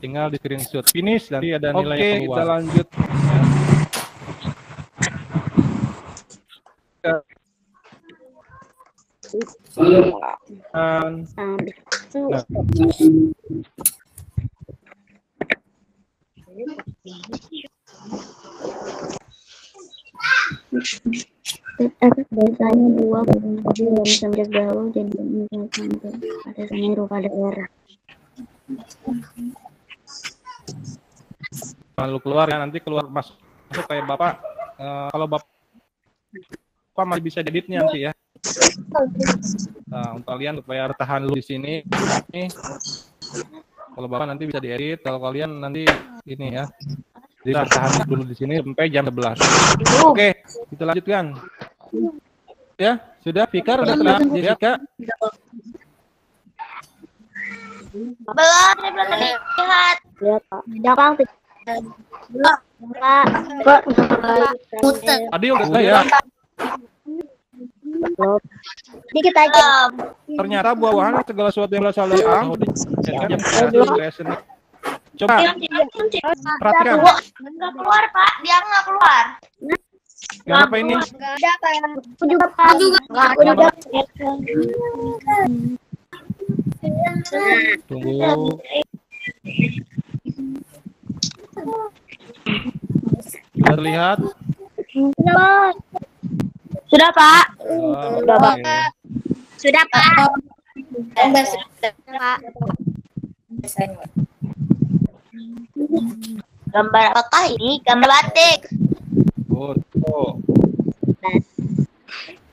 tinggal di screenshot, finish, nanti ada nilai yang keluar. Kita lanjut Biasanya dua dari sampai galau jadi ada semeru pada daerah. Lalu keluar ya, nanti keluar masuk kayak Bapak. Kalau Bapak masih bisa editnya nanti ya. Nah, untuk kalian supaya tahan dulu di sini. Kalau Bapak nanti bisa diedit, kalau kalian nanti ini ya. Jadi tahan dulu di sini sampai jam 11. Oke, kita lanjutkan. Ya, sudah Fikar udah terlihat Jessica? Belum terlihat. Lihat Pak. Ada Bang. Tadi udah ya. Dikit aja. Ternyata buah-buahan segala sesuatu yang berasal dari alam. Coba perhatikan. Nggak keluar, Pak. Dia nggak keluar. Kenapa ini? Ada Pak. Aku juga Pak. Aku juga. Tunggu. Terlihat? Sudah, Pak. Sudah, Pak. Sudah, Pak. Gambar apakah ini? Gambar batik. Foto.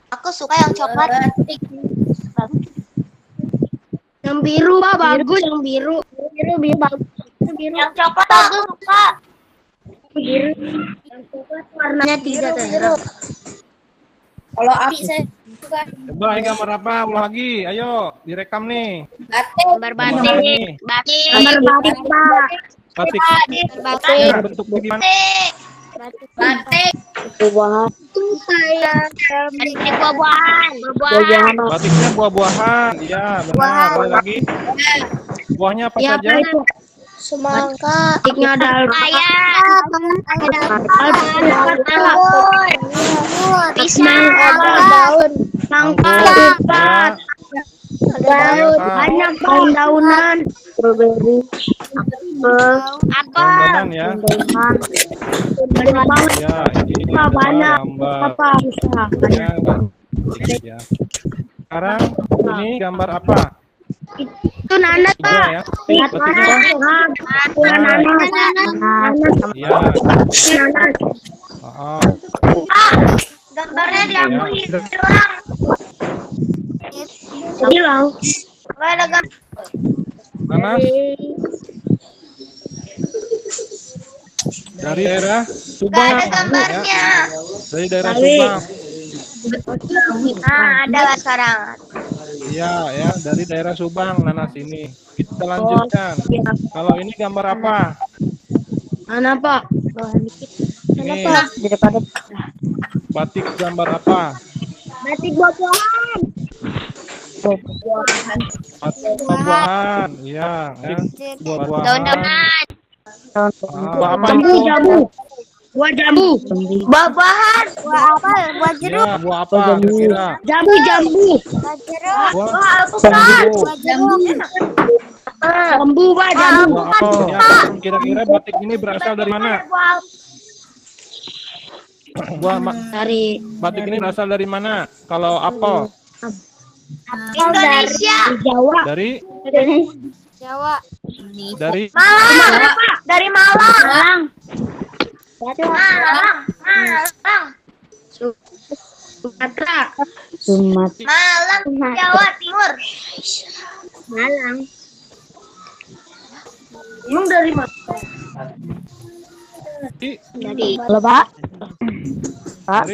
Aku suka yang coklat. Yang biru Pak, bagus yang biru. Biru bagus. Yang coklat aku suka. Biru. Yang coklat warnanya 3 daerah. Kalau api saya suka Coba ini gambar apa? Ulang lagi. Ayo, direkam nih. Gambar batik. Batik. Gambar batik Pak. Batik. Batik. Bentuknya gimana? batik. Buah-buahan. Batik buah-buahan. Buah-buahan. Batiknya buah-buahan. Iya, benar. Boleh lagi. Buahnya apa Ya saja? Pak itu. Semangka. Batiknya ada Pisang. daun. Semangka. Ya. Daun. Banyak daun-daunan. Strawberry. Apel. Daun-daunan ya. Banyak banget. Ya, ini Pak, banyak. gambar. Apa bisa? Ya, batik ya. Sekarang ini gambar apa? Itu nanas Tiga Pak. ya. Batiknya apa? Nanas. Iya. Nanas. Oh. Gambarnya diambil Ya. hilang. Hilang. Nggak ada gambar. Nanas dari daerah Nggak Subang. ada Ya. gambarnya. Dari daerah Subang. Nah, ada sekarang. Iya, ya, dari daerah Subang nanas ini. Kita lanjutkan. Kalau ini gambar apa? Mana Pak? Ini Daripada batik gambar apa? batik buah-buahan. Batik buah-buahan. Iya, ya. Buah-buahan. Daun-daunan. Buah apa Jambu, itu? jambu. Buah jambu. Buah-buahan. Buah apa? Buah jeruk. Ya, buah apa kira-kira? Jambu, jambu. Buah jeruk. Buah Buah alpukat. jambu. Jambu, Pak, jambu. Buah apel. Ya, kira-kira batik ini berasal dari mana? Buah Dari Batik ini berasal dari mana? Kalau apel Indonesia. Jawa. dari Jawa. dari Malang. Dari Malang. Malang. Sumatera. Sumatera. Malang, Jawa Timur. Malang. Emang dari mana? dari Halo, Pak.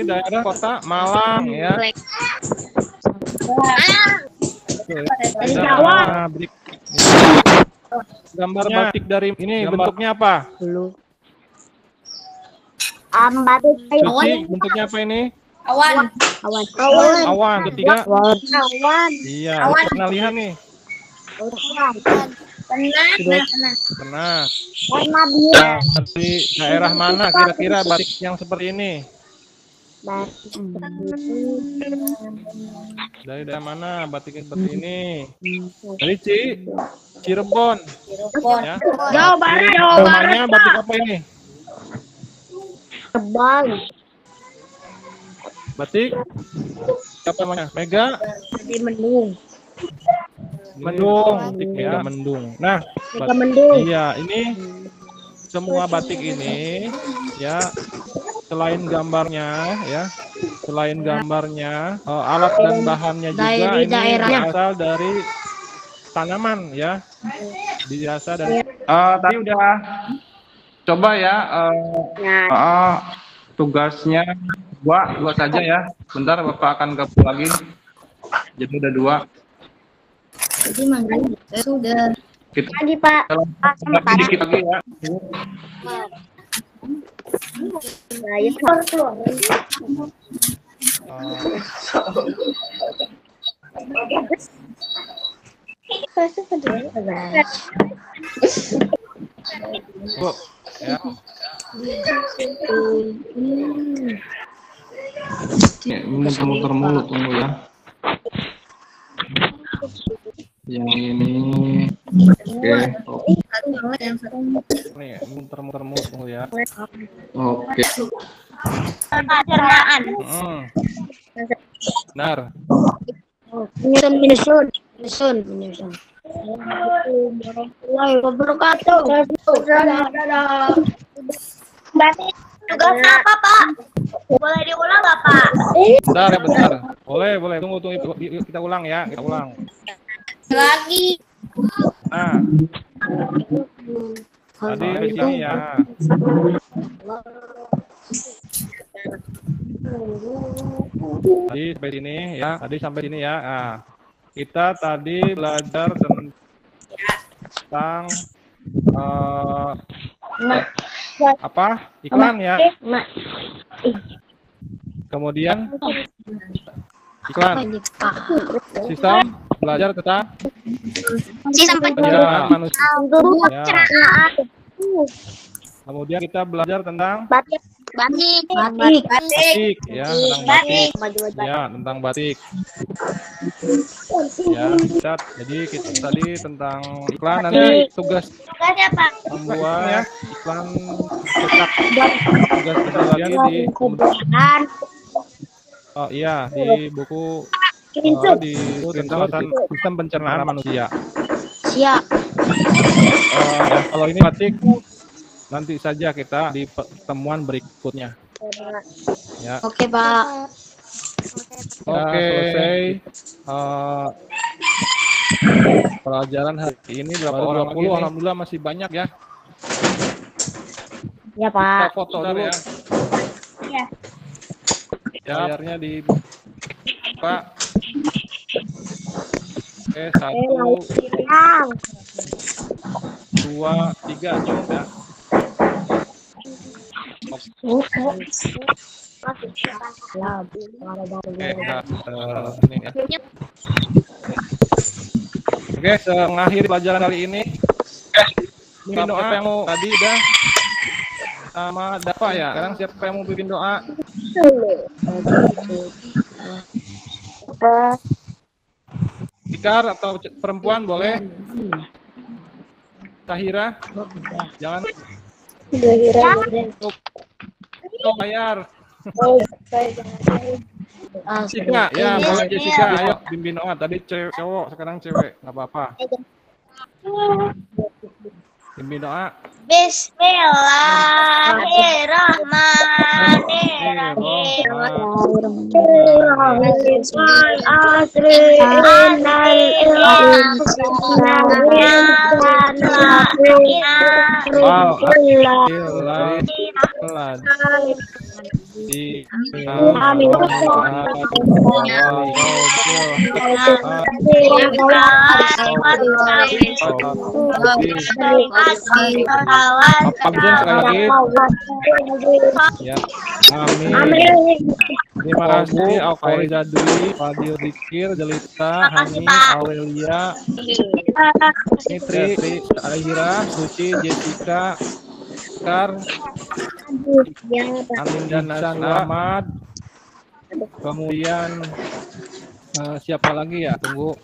daerah kota Malang ya. Dari Jawa. Nah, gambar batik dari ini bentuknya apa? Batik Suci, bentuknya apa ini? Awan. awan. Awan. Ketiga. Awan. Iya, pernah lihat nih. Pernah. Warna biru. Nah, dari daerah mana kira-kira batik yang seperti ini? Dari daerah mana batik yang seperti ini? Dari Cirebon. Ya. Jawa Barat. Jawa Barat. Namanya batik apa ini? Terbang. Batik apa namanya? Mega Di mendung. Mendung, batik Mega Mendung. Nah, Mega Mendung. iya, ini semua batik ini ya selain gambarnya ya, alat dan bahannya juga Dari ini daerahnya. berasal dari tanaman ya. Biasa dari tadi udah Coba ya, tugasnya dua saja ya. Bentar Bapak akan gabung lagi. Jadi ada 2. Jadi manggil sudah. Kita Lagi Pak. lagi dikit lagi ya. Bu, ya. Muter-muter mulu, tunggu ya. Yang ini, oke. Nih, muter-muter mulu, tunggu ya. Oke. Pencernaan. Benar. Menyusun. Berarti tugasnya apa, Pak? Boleh diulang nggak, Pak? Bentar ya, bentar. Boleh. Tunggu. Yuk, kita ulang ya. Kita ulang. Lagi. Nah. Tadi di sini ya. Tadi sampai sini ya. Nah, kita tadi belajar tentang apa? Iklan ya. Kemudian iklan. Sistem belajar tentang Sistem pencernaan manusia. Ya. pencernaan. Kemudian kita belajar tentang Batik. batik ya, tentang batik. Ya, tentang batik. Ya, jadi kita tadi tentang iklan, nanti tugas Tugasnya, Pak. membuat iklan cetak. Tugas kita lagi di di buku di sistem pencernaan manusia. Siap. Kalau ini batik nanti saja kita di pertemuan berikutnya. Ya. Oke, Pak. Oke. Selesai pelajaran hari ini berapa orang? 20. Alhamdulillah masih banyak ya. Ya, Kita Pak. foto dulu ya. Iya. Ya, layarnya di Pak. Oke, 1, 2, 3, cukup ya. Ini ya. Oke, mengakhiri pelajaran kali ini. Bikin doa yang mau tadi udah sama Dava ya. Sekarang siapa yang mau bikin doa? Ikar atau perempuan boleh? Tahira, jangan tutup layar. Jessica, ya boleh Jessica, ayo bimbing doa. Tadi cowok, sekarang cewek, nggak apa-apa. Bimbing doa. Ya, amin. Terima kasih Alfariza Dwi, Fadil Dikir, Jelita, Hani, Aurelia, Nitri, Aira, Suci, Jessica, Kar, Amin dan Ahmad. Kemudian siapa lagi ya? Tunggu.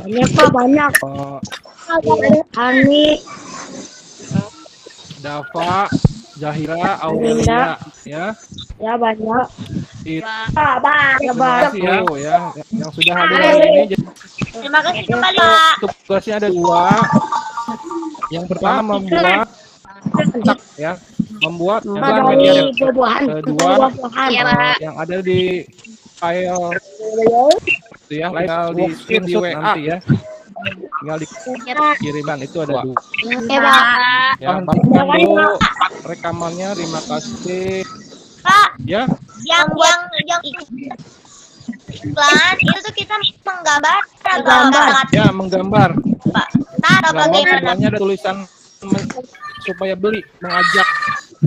Banyak, Pak, banyak. Hani, Dava, Zahira, Aurelia, ya. ya banyak. Terima kasih ya yang sudah hadir hari ini. Terima kasih kembali, Pak. Tugasnya ada 2. Yang pertama membuat iklan media. Kedua yang ada di file itu ya, tinggal di screenshot nanti ya. tinggal dikirimkan. Itu ada 2. Ya, Pak. Ya, bagikan dulu rekamannya. Terima kasih. Pak, Ya, yang iklan itu tuh kita menggambar atau kata-kata, ya menggambar. Pak? Atau Gambar bagaimana? sebelahnya ada tulisan supaya beli, mengajak.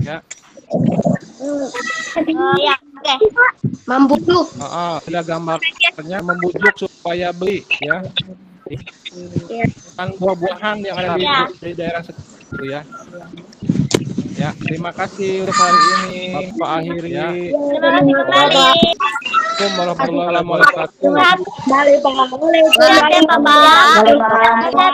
Ya, Ya, oke. Membujuk. ada gambarnya membujuk supaya beli. Ya, kan buah-buahan yang ada di daerah situ ya. Ya, terima kasih untuk hari ini. Bapak akhiri. Ya. Terima kasih kembali. Assalamualaikum warahmatullahi wabarakatuh. Balik, Pak. Terima kasih, Bapak.